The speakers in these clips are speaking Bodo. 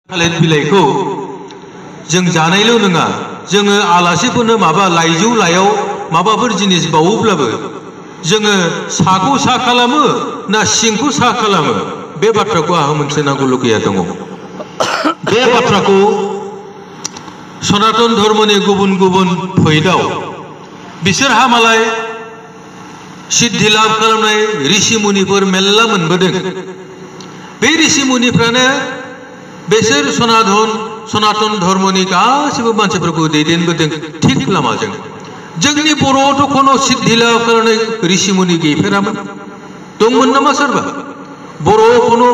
थालिर बिलाइखौ जों जानायल' नङा जोङो आलासिफोरनो माबा लाइजौ लायाव माबाफोर जिनिस बावोब्लाबो जोङो साखौ सा खालामो ना सिंखौ सा खालामो बे बाथ्राखौ आहा मोनथिनांगौ लुगैया दङ। बे बाथ्राखौ सनातन धर्मनि गुबुन गुबुन फैदाव बिसोरहा मालाय सिद्धि लाभ खालामनाय ऋषि मुनिफोर मेल्ला मोनबोदों। बे ऋषि मुनिफ्रानो बेसोर सनातन धर्मनि गासिबो मानसिफोरखौ दैदेनबोदों थिग लामाजों। जोंनि बर'आवथ' कोनो सिद्धि लाभ खालामनाय ऋषि मुनि गैफेरामोन। दंमोन नामा सोरबा? बर'आव कोनो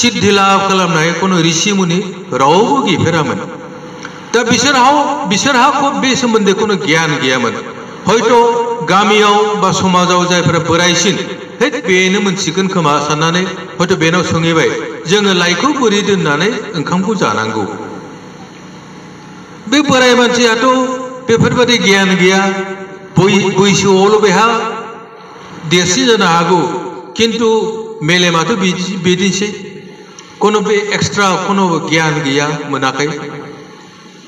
सिद्धि लाभ खालामनाय कोनो ऋषि मुनि रावबो गैफेरामोन। दा बिसोरहा बे सोमोन्दै कोनो गियान गैयामोन। हयथ' गामियाव बा समाजाव जायफोरा बोराइसिन बेनो मोनसिगोन खोमा साननानै हयथ' बेनाव सोंहैबाय जोङो लाइखौ बोरै दोननानै ओंखामखौ जानांगौ। बे बोराइ मानसियाथ' बेफोरबायदि गियान गैया। बैसोआवल' बेहा देरसिन जानो हागौ खिन्थु मेलेमाथ' बिदिनोसै कोनो बे एक्सट्रा कोनो गियान गैया मोनाखै।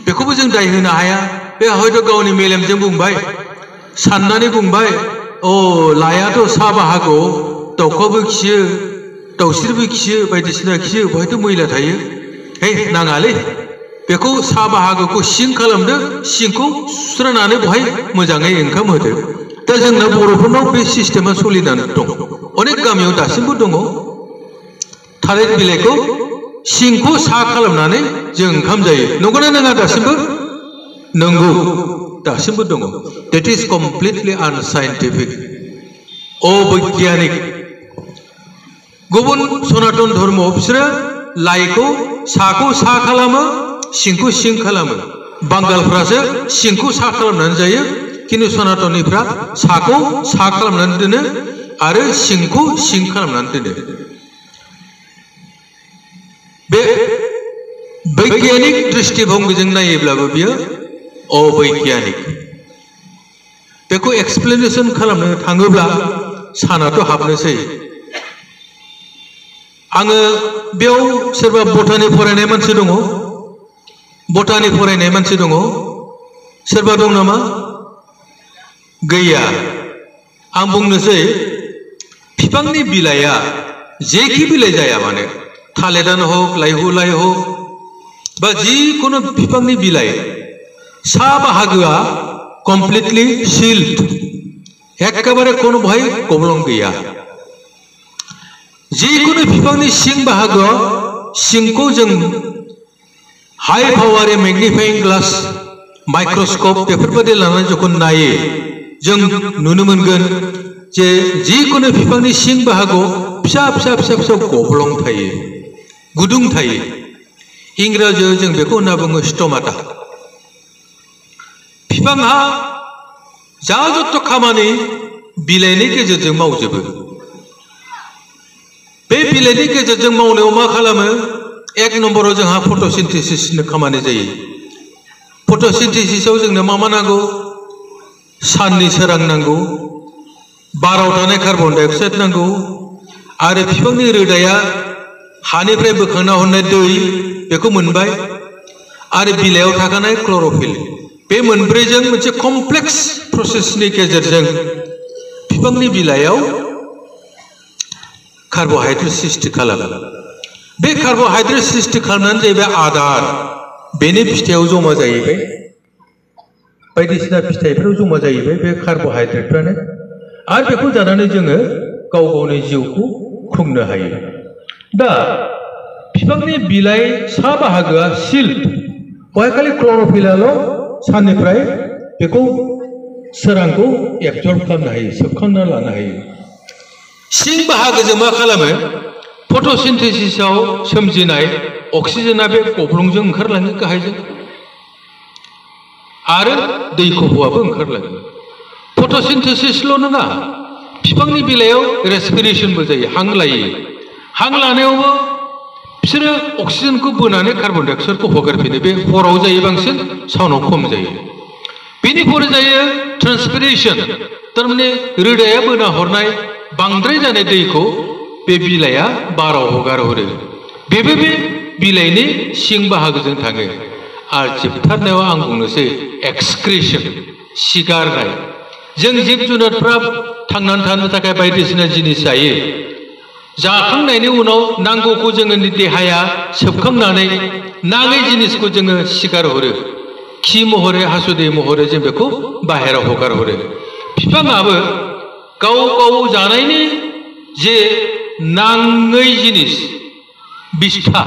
बेखौबो जों दाय होनो हाया। बे हयथ' गावनि मेलेमजों बुंबाय साननानै बुंबाय अ लायाथ' सा बाहागोआव दाउखाबो खियो दाउस्रिबो खियो बायदिसिना खियो बहायथ' मैला थायो। हे नाङालै बेखौ सा बाहागोखौ सिं खालामदो सिंखौ सुस्रानानै बहाय मोजाङै ओंखाम होदो। दा जोंना बर'फोरनाव बे सिस्टेमा सोलिनानै दं। अनेक गामियाव दासिमबो दङ। थालिर बिलाइखौ सिंखौ सा खालामनानै जों ओंखाम जायो। नंगौना नङा? दासिमबो नंगौ, दासिमबो दङ। That is completely unscientific, अबैज्ञानिक। गुबुन सनातन धर्मआव बिसोरो लाइखौ साखौ सा खालामो सिंखौ सिं खालामो। बांगालफ्रासो सिंखौ सा खालामनानै जायो खिन्थु सनातनिफ्रा साखौ सा खालामनानै दोनो आरो सिंखौ सिं खालामनानै दोनो। बे बैज्ञानिक दृष्टिभंगिजों नायोब्लाबो बियो अबैज्ञानिक। बेखौ एक्सप्लेनेसन खालामनो थाङोब्ला सानाथ' हाबनोसै। आङो बेयाव सोरबा बटानि फरायनाय मानसि दङ? बटानि फरायनाय मानसि दङ? सोरबा दं नामा? गैया। आं बुंनोसै बिफांनि बिलाइया जेखि बिलाइ जाया मानो थालिरानो हक लाइहु लाइ हक बा जिखुनु बिफांनि बिलाइ सा बाहागोआ कमप्लिटलि सिल्ड, एकेबारे कोनो बहाय गब्लं गैया। जिखुनु बिफांनि सिं बाहागोआव सिंखौ जों high power magnifying glass microscope बेफोरबायदि लानानै जखन नायो जों नुनो मोनगोन जे जिखुनु बिफांनि सिं बाहागोआव फिसा फिसा फिसा फिसा गब्लं थायो, गुदुं थायो। इंराजियाव जों बेखौ होनना बुङो स्टमाटा। बिफांहा जा जत खामानि बिलाइनि गेजेरजों मावजोबो। बे बिलाइनि गेजेरजों मावनायाव मा खालामो? एक नम्बराव जोंहा फट'सिन्थेसिसनि खामानि जायो। फट'सिन्थेसिसआव जोंनो मा नांगौ? साननि सोरां नांगौ, बाराव थानाय कार्बन डाइ अक्साइड नांगौ आरो बिफांनि रोदाया हानिफ्राय बोखांना हरनाय दै बेखौ मोनबाय आरो बिलाइयाव थाखानाय क्ल'र'फिल। बे मोनब्रैजों मोनसे कमप्लेक्स प्रसेसनि गेजेरजों बिफांनि बिलाइयाव कार्ब'हाइड्रेट सृष्टि खालामो। बे कार्ब'हाइड्रेट सृष्टि खालामनानै जाहैबाय आदार। बेनि फिथाइयाव जमा जाहैबाय, बायदिसिना फिथाइफोराव जमा जाहैबाय बे कार्ब'हाइड्रेटफ्रानो। आरो बेखौ जानानै जोङो गाव गावनि जिउखौ खुंनो हायो। दा बिफांनि बिलाइ सा बाहागोआ सिल्ड, बेवहाय खालि क्ल'र'फिलाल' साननिफ्राय बेखौ सोरांखौ एबजर्ब खालामनो हायो, सोबखांना लानो हायो। सिं बाहागोजों मा खालामो? फट'सिन्थेसिसआव सोमजिनाय अक्सिजेना बे गब्लंजों ओंखारलाङो गाहायजों आरो दै खफ'आबो ओंखारलाङो। फट'सिन्थेसिसल' नङा, बिफांनि बेलायाव रेसपिरेसनबो जायो, हां लायो। हां लानायावबो बिसोरो अक्सिजेनखौ बोनानै कार्बन डाइ अक्साइडखौ हगारफिनो। बे हराव जायो बांसिन, सानाव खम जायो। बेनिफ्राय जायो ट्रान्सपिरेसन, थारमाने रोदाया बोना हरनाय बांद्राय जानाय दैखौ बे बिलाइया बाराव हगारहरो। बेबो बे बिलाइनि सिं बाहागोजों थाङो आरो जोबथारनायाव आं बुंनोसै एक्सक्रिशन सिगारनाय जों जिब जुनारफ्रा थांनानै थानो थाखाय बायदिसिना जिनिस जायो जाखांनायनि उनाव नांगौखौ जोङो देहाया सोबखांनानै नाङै जिनिसखौ जोङो सिगार हरो खि महरै हासुदै महरै जों बेखौ बाहेराव हगार हरो बिफाङाबो गाव गाव जानायनि जे नाङै जिनिस बिस्था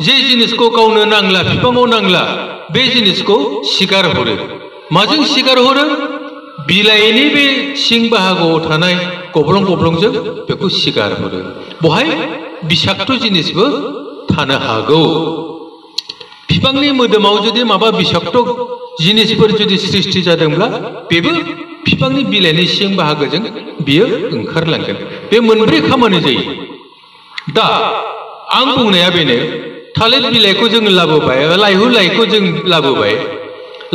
जे जिनिसखौ गावनो नांला बिफाङाव नांला बे जिनिसखौ सिगार हरो माजों सिगार हरो बिलाइनि बे सिं बाहागोआव थानाय गब्लं गब्लंजों बेखौ सिगार हरो बहाय बिषाक्त जिनिसबो थानो हागौ बिफांनि मोदोमाव जुदि माबा बिषाक्त जिनिसफोर जुदि सृष्टि जादोंब्ला बेबो बिफांनि बिलाइनि सिं बाहागोजों बियो ओंखारलांगोन बे मोनब्रै खामानि जायो दा आं बुंनाया बेनो थालिर बिलाइखौ जों लाबोबाय लाइहु लाइखौ जों लाबोबाय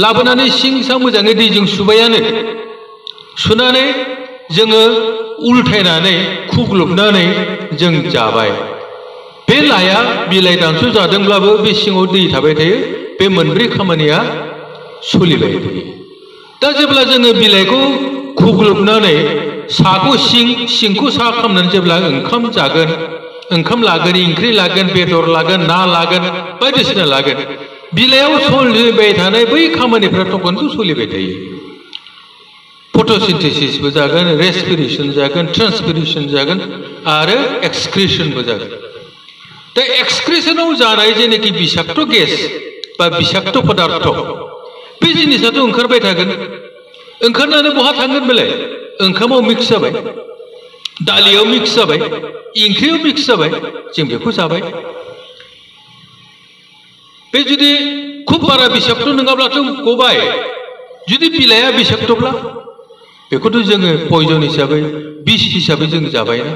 लाबोनानै सिं सा मोजाङै दैजों सुबायानो सुनानै जोङो उल्थायनानै खुग्लुबनानै जों जाबाय बे लाया बिलाइ दानस' जादोंब्लाबो बे सिङाव दै थाबाय थायो बे मोनब्रै खामानिया सोलिबाय थायो दा जेब्ला जोङो बिलाइखौ खुग्लुबनानै साखौ सिंखौ सा खालामनानै जेब्ला ओंखाम जागोन ओंखाम लागोन ओंख्रि लागोन बेदर लागोन ना लागोन बायदिसिना लागोन बिलाइयाव सोलिबाय थानाय बै खामानिफ्रा तखनथ' सोलिबाय थायो फट'सिन्थेसिसबो जागोन रेसपिरेसन जागोन ट्रान्सपिरेसन जागोन आरो एक्सक्रिशनबो जागोन दा एक्सक्रिशनाव जानाय जेनाखि बिषाक्त गेस बा बिषाक्त पदार्थ बे जिनिसाथ' ओंखारबाय थागोन ओंखारनानै बहा थांगोन बेलाय ओंखामाव मिक्स जाबाय दालियाव मिक्स जाबाय ओंख्रियाव मिक्स जाबाय जों बेखौ जाबाय बे जुदि खुब बारा बिषाक्त नङाब्लाथ' गबाय जुदि बिलाइया बिषाक्तब्ला बेखौथ' जोङो पयजन हिसाबै बिस हिसाबै जों जाबायना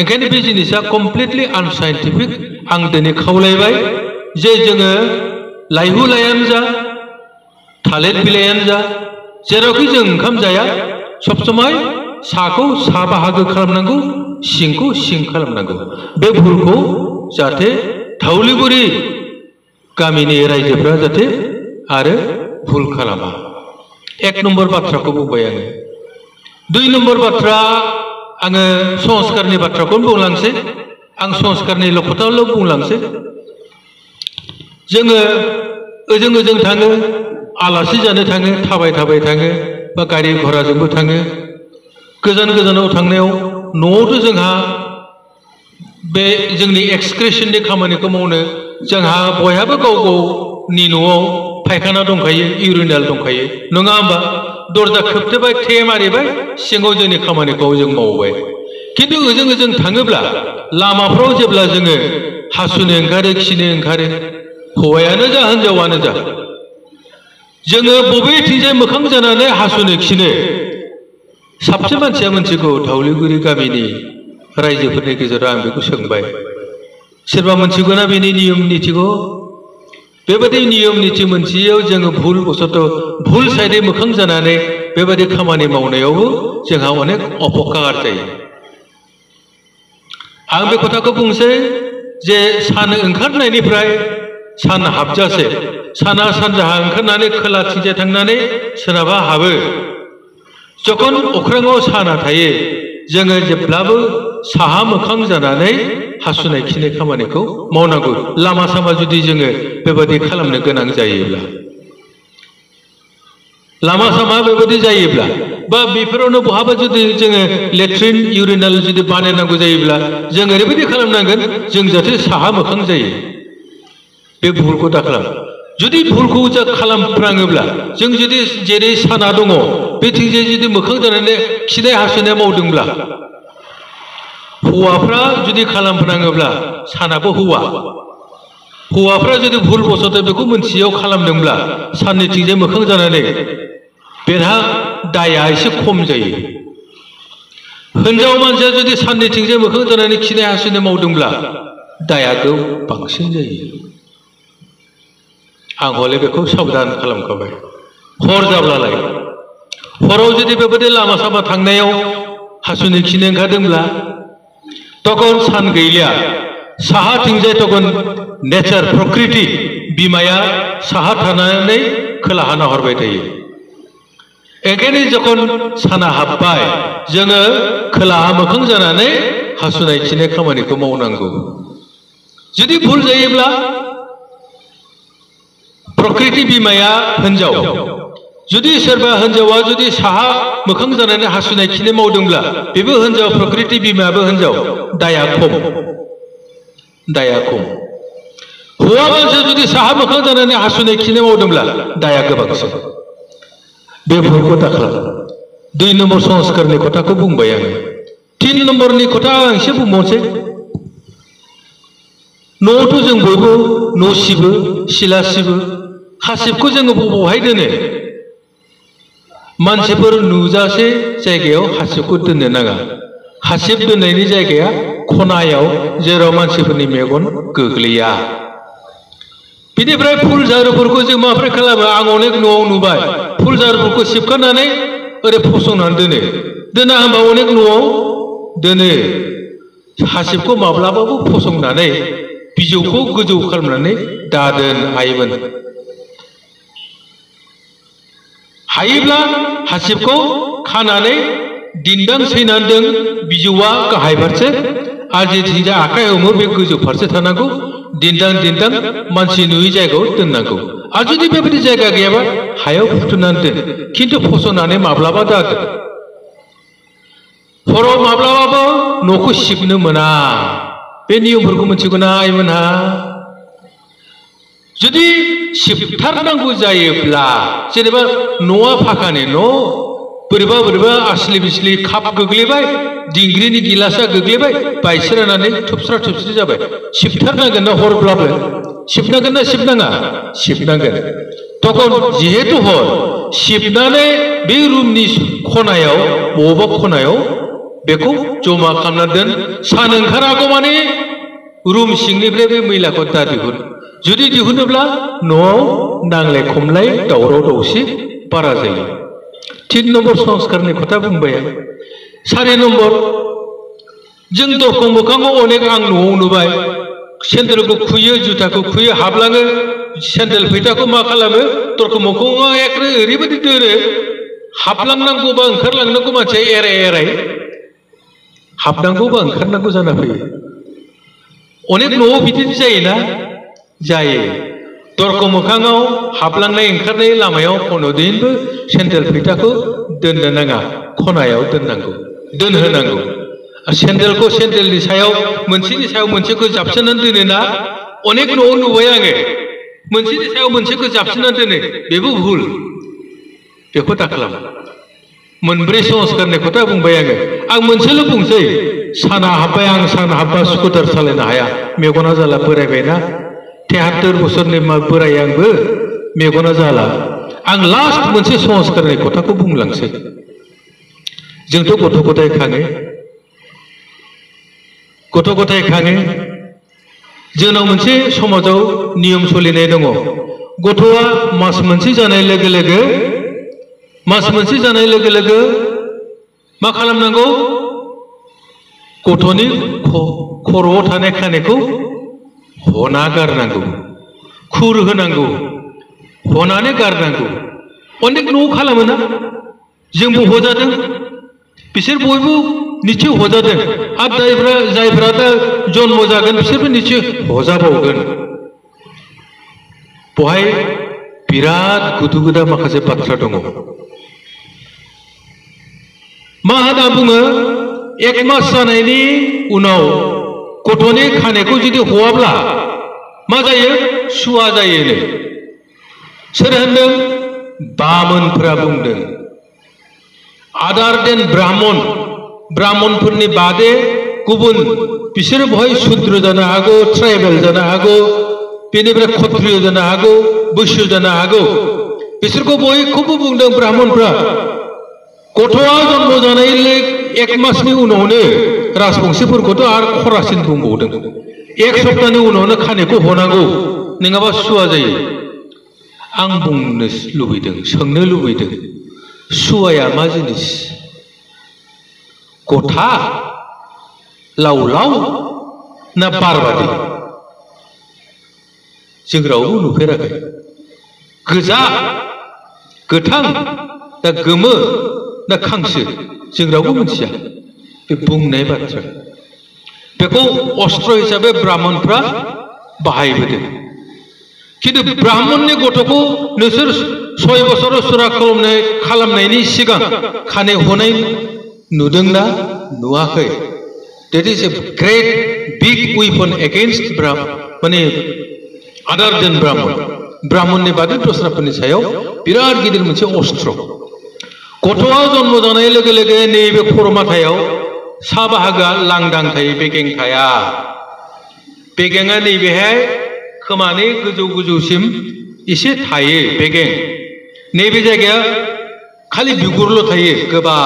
ओंखायनो बे जिनिसा कमप्लिटलि आनसाइन्टिफिक आं दिनै खावलायबाय जे जोङो लाइहु लायानो जा थालिर बिलाइयानो जा जेरावखि जों ओंखाम जाया सब समाय साखौ सा बाहागो खालामनांगौ सिंखौ सिं खालामनांगौ बे भुलखौ जाहाथे धावलिगुरि गामिनि रायजोफ्रा जाहाथे आरो भुल खालामा एक नम्बर बाथ्राखौ बुंबाय आङो दुइ नम्बर बाथ्रा आङो संस्कारनि बाथ्राखौनो बुंलांसै आं संस्कारनि खोथाल' बुंलांसै जोङो ओजों थाङो आलासि जानो थाङो थाबाय थाबाय थाङो बा गारि घराजोंबो थाङो गोजान गोजानाव थांनायाव न'आवथ' जोंहा बे जोंनि एक्सक्रिशननि खामानिखौ मावनो जोंहा बयहाबो गाव गावनि न'आव फायखाना दंखायो इउरिनेल दंखायो नङा होमबा दरजा खोबथेबाय थे मारिबाय सिङाव जोंनि खामानिखौ जों मावबाय खिन्थु ओजों थाङोब्ला लामाफ्राव जेब्ला जोङो हासुनो ओंखारो खिनो ओंखारो हौवायानो जा हिनजावानो जा जोङो बबेथिंजाय मोखां जानानै हासुनो खिनो साबसे मानसिया मोनथिगौ धावलिगुरि गामिनि रायजोफोरनि गेजेराव आं बेखौ सोंबाय सोरबा मोनथिगौना बेनि नियम नितिखौ बेबायदि नियम निति मोनथियैयाव जोङो भुल बसत भुल साइडै मोखां जानानै बेबायदि खामानि मावनायावबो जोंहा अनेक अपकार जायो आं बे खोथाखौ बुंसै जे सान ओंखारनायनिफ्राय सान हाबजासे साना सानजाहा ओंखारनानै खोलाथिंजाय थांनानै सोनाबहा हाबो जखन अख्राङाव साना थायो जोङो जेब्लाबो साहा मोखां जानानै हासुनाय खिनाय खामानिखौ मावनांगौ लामा सामा जुदि जोङो बेबायदि खालामनो गोनां जायोब्ला लामा सामा बेबायदि जायोब्ला बा बेफोरावनो बहाबा जुदि जोङो लेट्रिन इउरिनेल जुदि बानायनांगौ जायोब्ला जों ओरैबायदि खालामनांगोन जों जाहाथे साहा मोखां जायो बे भुलखौ दा खालाम जुदि भुलखौ जा खालामफ्राङोब्ला जों जुदि जेरै साना दङ बेथिंजाय जुदि मोखां जानानै खिनाय हासुनाय मावदोंब्ला हौवाफ्रा जुदि खालामफ्राङोब्ला सानाबो हौवाफ्रा जुदि भुल बसत बेखौ मोनथियाव खालामदोंब्ला साननिथिंजाय मोखां जानानै बेहा दाया एसे खम जायो हिनजाव मानसिया जुदि साननिथिंजाय मोखां जानानै खिनाय हासुनाय मावदोंब्ला दाया बांसिन जायो आं हले बेखौ साबधान खालामखाबाय हर जाब्लालाय हराव जुदि बेबायदि लामा सामा थांनायाव हासुनो खिनो ओंखारदोंब्ला तखन सान गैलिया साहा थिंजाय तगन नेचार प्रकृति बिमाया साहा थानानै खोलाहा नाहरबाय थायो एखायनो जखन साना हाबबाय जोङो खोलाहा मोखां जानानै हासुनाय खिनाय खामानिखौ मावनांगौ जुदि भुल जायोब्ला प्रकृति बिमाया हिनजाव जुदि सोरबा हिनजावा जुदि साहा मोखां जानानै हासुनाय खिनाय मावदोंब्ला बेबो हिनजाव प्रकृति बिमायाबो हिनजाव दाया खम हौवा मानसिया जुदि साहा मोखां जानानै हासुनाय खिनाय मावदोंब्ला दाया गोबांसिन बे भुलखौ दाखालाम 2 नम्बर संस्कारनि खोथाखौ बुंबाय आङो 3 नम्बरनि खोथा आं एसे बुंबावनोसै न'आवथ' जों बयबो न' सिबो सिला सिबो हासिबखौ जोङो बबावहाय दोनो मानसिफोर नुजासे जायगायाव हासिबखौ दोननो नाङा हासिब दोननायनि जायगाया खनायाव जेराव मानसिफोरनि मेगन गोग्लैया बिनिफ्राय फुल झारुफोरखौ जों माब्रै खालामो आं अनेक न'आव नुबाय फुल झारुफोरखौ सिबखानानै ओरै फसंनानै दोना होनबा अनेक न'आव दोनो हासिबखौ माब्लाबाबो फसंनानै बिजौखौ गोजौ खालामनानै दादोन हायोब्ला हासिबखौ खानानै दिन्दां सैनानै दोन बिजौआ गाहाय फारसे आजिथिंजा आखाइ हमो बे गोजौ फारसे थानांगौ दिन्दां मानसि नुयै जायगायाव दोननांगौ आरो जुदि बेबायदि जायगा गैयाबा हायाव फुथुनानै दोन खिन्थु फसंनानै माब्लाबा दादोन हराव माब्लाबाबो न'खौ सिबनो मोना बे नियमफोरखौ मिथिगौना आइमोनहा जुदि सिबथारनांगौ जायोब्ला जेनेबा न'आ फाखानि न' बोरैबा आसलि बिसलि काप गोग्लैबाय दिंग्रिनि गिलासा गोग्लैबाय बायस्रानानै थुबस्रा थुबस्रि जाबाय सिबथारनांगोन ना हरब्लाबो सिबनांगोन ना सिबनाङा सिबनांगोन तखन जिहेतु हर सिबनानै बे रुमनि खनायाव बबेबा खनायाव बेखौ जमा खालामना दोन सान ओंखारागौ माने रुम सिंनिफ्राय बे मैलाखौ दा दिहुन जुदि दिहुनोब्ला न'आव नांलाय खमलाय दावराव दावसि बारा जायो 3 नम्बर संस्कारनि खोथा बुंबाय आं 4 नम्बर जों दरखं मोखाङाव अनेक आं न'आव नुबाय सेन्देलखौ खुयो जुथाखौ खुयो हाबलाङो सेन्देल फैथाखौ मा खालामो दरखं मोखाङाव एखे ओरैबायदि दोनो हाबलांनांगौबा ओंखारलांनांगौ मानसिया एराय हाबनांगौबा ओंखारनांगौ जाना फैयो अनेक न'आव बिदिनो जायोना जायो दरखं मोखाङाव हाबलांनाय ओंखारनाय लामायाव खन'दिनबो सेन्देल फैथाखौ दोननो नाङा खनायाव दोनहोनांगौ सेन्देलखौ सेन्देलनि सायाव मोनसेनि सायाव मोनसेखौ जाबसिननानै दोनोना अनेक न'आव नुबाय आङो मोनसेनि सायाव मोनसेखौ जाबसिननानै दोनो बेबो भुल बेखौ दाखालाम 4 संस्कारनि खोथा बुंबाय आं मोनसेल' बुंसै साना हाब्बा स्कुटार सालायनो हाया मेगना जाला बोरायबायना 73 बोसोरनि बोराय आंबो मेगना जाला आं लास्ट मोनसे संस्कारनि खोथाखौ बुंलांसै जोंथ' गथ' गथाय खाङो जोंनाव मोनसे समाजाव नियम सोलिनाय दङ गथ'आ मास मोनसे जानाय लोगो लोगो मा खालामनांगौ गथ'नि खर'आव थानाय खानायखौ हना गारनांगौ खुर होनांगौ हनानै गारनांगौ अनेक न'आव खालामोना जोंबो हजादों बिसोर बयबो निश्चय हजादों आरो जायफ्रा दा जन्म जागोन बिसोरबो निश्चय हजाबावगोन बहाय बिराद गुदु गुदा माखासे बाथ्रा दङ मा होनना बुङो 1 मास जानायनि उनाव गथ'नि खानायखौ जुदि हवाब्ला मा जायो सुवा जायोनो सोर होनदों बामोनफोरा बुंदों आदार देन ब्राह्मणफोरनि बादे गुबुन बिसोर बहाय शूद्र जानो हागौ ट्राइबेल जानो हागौ बेनिफ्राय क्षत्रिय जानो हागौ बैश्य जानो हागौ बिसोरखौ बयखौबो बुंदों ब्राह्मणफ्रा गथ'आ जन्म जानाय 1 मासनि उनावनो राजबंशीफोरखौथ' आरो खरासिन बुंबावदों 1 सप्ताहनि उनावनो खानायखौ हनांगौ नङाबा सुवा जायो आं बुंनो लुबैदों सोंनो लुबैदों सुवाया मा जिनिस गथा लाव ना बारबादि जों रावबो नुफेराखै गोजा गोथां ना गोमो ना खांसो जों रावबो मिथिया बे बुंनाय बाथ्रा बेखौ अस्त्र हिसाबै ब्राह्मणफ्रा बाहायबोदों किन्तु ब्राह्मणनि गथ'खौ नोंसोर 6 बोसोराव सुरा खालामनायनि सिगां खानाय हनाय नुदोंना नुवाखै that is a great big weapon against माने other than ब्राह्मणनि बादै दस्राफोरनि सायाव बिराद गिदिर मोनसे अस्त्र गथ'आ जन्म जानाय लोगो लोगो नैबे खर' माथायाव सा बाहागोआ लांदां थायो बेगें थाया बेगेंआ नैबेहाय खोमानि गोजौसिम एसे थायो बेगें नैबे जायगाया खालि बिगुरल' थायो गोबा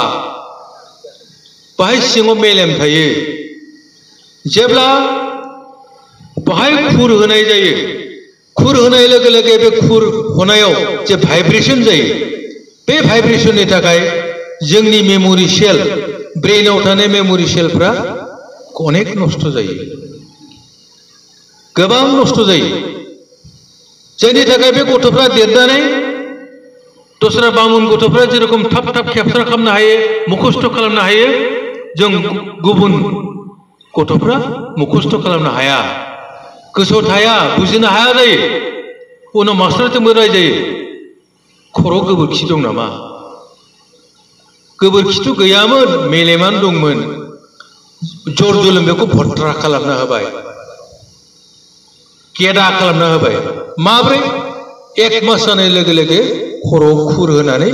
बाहाय सिङाव मेलेम थायो जेब्ला बाहाय खुर होनाय जायो खुर होनाय लोगो लोगो बे खुर होनायाव जे भाइब्रेशन जायो बे भाइब्रेशननि थाखाय जोंनि मेमोरि सेल ब्रेनाव थानाय मेमोरि सेलफ्रा अनेक नष्ट जायो गोबां नष्ट जायो जायनि थाखाय बे गथ'फ्रा देरनानै दस्रा बामुन गथ'फ्रा जेरखम थाब थाब केपचार खालामनो हायो मुखस्थ खालामनो हायो जों गुबुन गथ'फ्रा मुखस्थ खालामनो हाया गोसोआव थाया बुजिनो हाया जायो उनाव मास्टारजोंबो रायजायो खर' गोबोरखि दं नामा गोबोरखिथ' गैयामोन मेलेमानो दंमोन जर जुलुम बेखौ भद्रा खालामना होबाय गेदा खालामना होबाय माब्रै 1 मास जानाय लोगो लोगो खर'आव खुर होनानै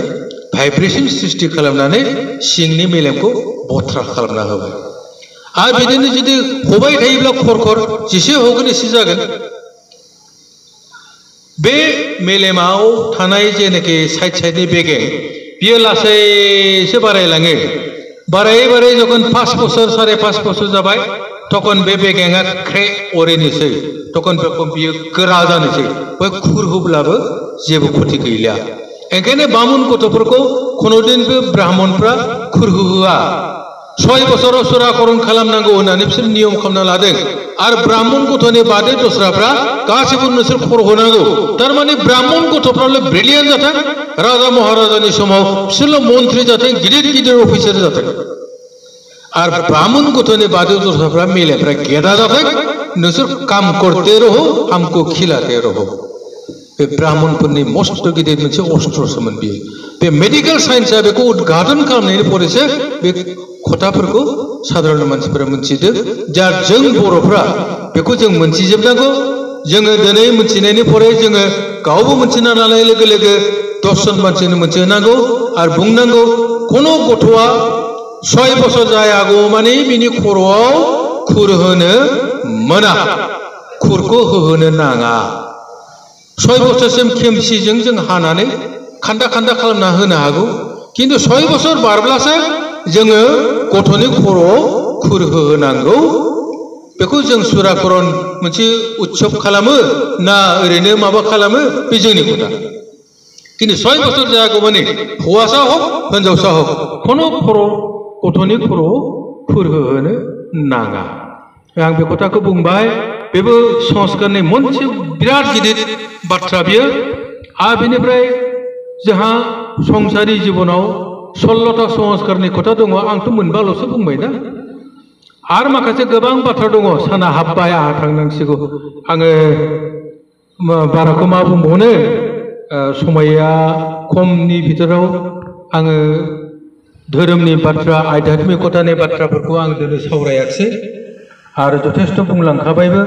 भाइब्रेशन सृष्टि खालामनानै सिंनि मेलेमखौ बथ्रा खालामना होबाय आरो बिदिनो जुदि हबाय थायोब्ला खर जेसे हगोन एसे जागोन बे मेलेमाव थानाय जेनाखि साइडनि बेगें बियो लासैसो बारायलाङो बारायै बारायै जखन 5 बोसोर 5.5 बोसोर जाबाय तखन बे बेगेंआ ख्रे अरेनोसै तखन बेखौ बियो गोरा जानोसै बै खुर होब्लाबो जेबो खथि गैलिया ओंखायनो बामुन गथ'फोरखौ खुनुदिनबो ब्राह्मणफ्रा खुर होआ 6 बोसोराव सुराकरन खालामनांगौ होननानै बिसोर नियम खालामना लादों आरो ब्राह्मण गथ'नि बादै दस्राफ्रा गासैबो नोंसोर खर' होनांगौ थारमाने ब्राह्मण गथ'फ्राल' ब्रिलियान्ट जाथों राजा महाराजानि समाव बिसोरल' मन्थ्रि जाथों गिदिर गिदिर अफिसार जाथों आरो ब्राह्मण गथ'नि बादै दस्राफ्रा मेलेमफ्रा गेदा जाथों नोंसोर काम करते रहो हमको खिलाते रहो बे ब्राह्मणफोरनि मस्त गिदिर मोनसे अस्त्रसोमोन बियो बे मेडिकेल साइन्सआ बेखौ उद्घाटन खालामनायनि परेसो बे खोथाफोरखौ साधारन मानसिफोरा मोनथिदों जा जों बर'फ्रा बेखौ जों मोनथिजोबनांगौ जोङो दिनै मोनथिनायनि परे जोङो गावबो मोनथिना लानाय लोगो लोगो 10 जन मानसिनो मोनथिहोनांगौ आरो बुंनांगौ कोनो गथ'आ 6 बोसोर जायागौ माने बिनि खर'आव खुर होनो मोना खुरखौ होहोनो नाङा 6 बोसोरसिम खेमसिजों जों हानानै खान्दा खान्दा खालामना होनो हागौ किन्तु 6 बोसोर बारब्लासो जोङो गथ'नि खर'आव खुर होहोनांगौ बेखौ जों सुराकरन मोनसे उत्सव खालामो ना ओरैनो माबा खालामो बे जोंनि खोथा किन्तु 6 बोसोर जायागौ माने हौवासा हक हिनजावसा हक कोनो गथ'नि खर'आव खुर होहोनो नाङा आं बे खोथाखौ बुंबाय बेबो संस्कारनि मोनसे बिराद गिदिर बाथ्रा बियो आरो बेनिफ्राय जोंहा संसारि जिबनाव 16टा संस्कारनि खोथा दङ आंथ' मोनबाल'सो बुंबाय ना आरो माखासे गोबां बाथ्रा दङ साना हाबबाय आंहा थांनांसिगौ आङो बाराखौ मा बुंबावनो समाया खमनि भितराव आङो धोरोमनि बाथ्रा आध्यात्मिकतानि बाथ्राफोरखौ आं दिनै सावरायाखिसै आरो जथेस्थ बुंलांखाबायबो